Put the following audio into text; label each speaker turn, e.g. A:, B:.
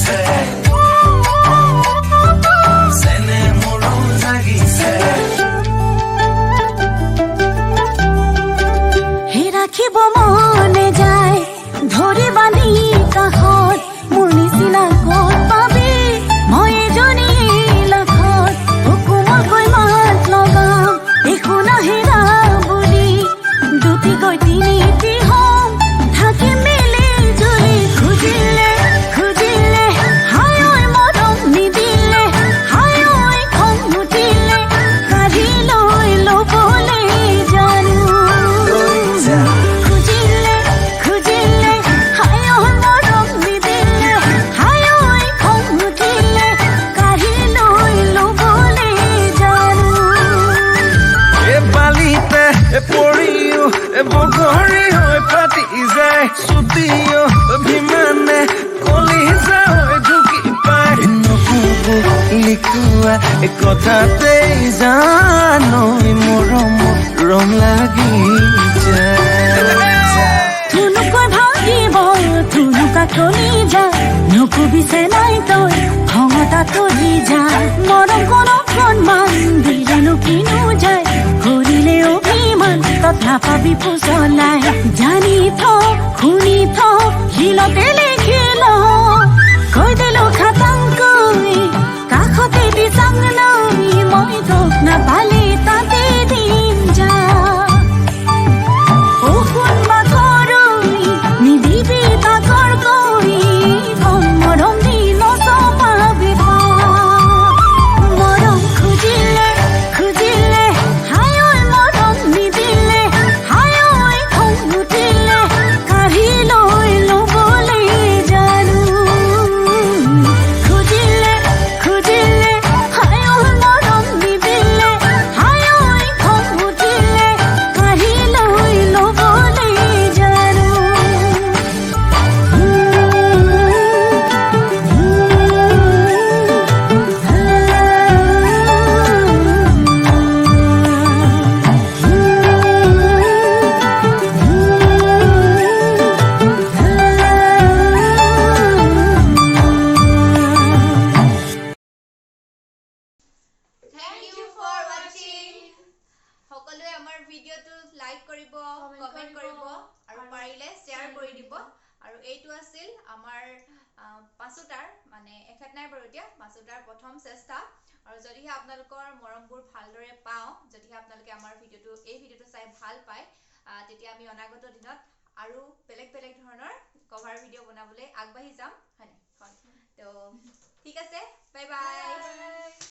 A: জাগিছে চেনে মোৰো জাগিছে
B: হে ৰাখিব মনে যায় ধৰি বান্ধি কাষত মোৰ নিচিনা ক'ত পাবি মই এজনী লাখত কোমলকৈ মাত লগাম একো নাহেৰা বুলি দুটি গৈ তিনিটি হ'ম থাকি মেলি জুলি খুজিলে খুজিলে হায় ঐ মৰম নিদিলে হায় ঐ খং উঠিলে কাঢ়ি লৈ ল'বলৈ জানো খুজিলে খুজিলে হায় ঐ মৰম নিদিলে হায় ঐ খং উঠিলে কাঢ়ি লৈ ল'বলৈ জানো
A: এ বালিতে এ পৰিও এ বগৰী হৈ পাতি যায় চুটিও অভিমানে কলিজা হৈ ঢুকি পায় নকুবু লিখোৱা এ কথাতে জানো মৰম ৰং লাগি যায়
B: থুনুকৈ ভাঙিব থুনুকা কলি যায় নকবিছে নাই তই খঙতা তলি যায় মৰম কোনো সন্মান দিলেনো কিনো যায় কৰিলে অভিমান তথা পাবি পুজলাই জানি থ শুনি থ শিলতে লিখিল কৈ দিলো খাটাংকৈ কাষতে দি চাংলৈ মই তোক নাপালে তাতে দিম যা শুন বাকৰৈ নিদিবি তাকৰ কৈ কম মৰম দি নচপাবি মৰম খুজিলে খুজিলে হায় ঐ মৰম নিদিলে হায় ঐ খং উঠিলে কাঢ়ি লৈ ল'বলৈ জানো খুজিলে খুজিলে হায় ঐ মৰম নিদিলে হায় ঐ খং উঠিলে কাঢ়ি লৈ ল'বলৈ জানো
C: Thank you for watching. সকলোৱে আমাৰ ভিডিঅ'টো লাইক কৰিব, কমেন্ট কৰিব আৰু পাৰিলে শ্বেয়াৰ কৰি দিব আৰু এইটো আছিল আমাৰ পাঁচোটাৰ মানে এখেত নাই বাৰু এতিয়া পাঁচোটাৰ প্ৰথম চেষ্টা আৰু যদিহে আপোনালোকৰ মৰমবোৰ ভালদৰে পাওঁ যদিহে আপোনালোকে আমাৰ এই ভিডিঅ'টো চাই ভাল পায় তেতিয়া আমি অনাগত দিনত আৰু বেলেগ বেলেগ ধৰণৰ কভাৰ ভিডিঅ' বনাবলৈ আগবাঢ়ি যাম হয়নে তো ঠিক আছে বাই বাই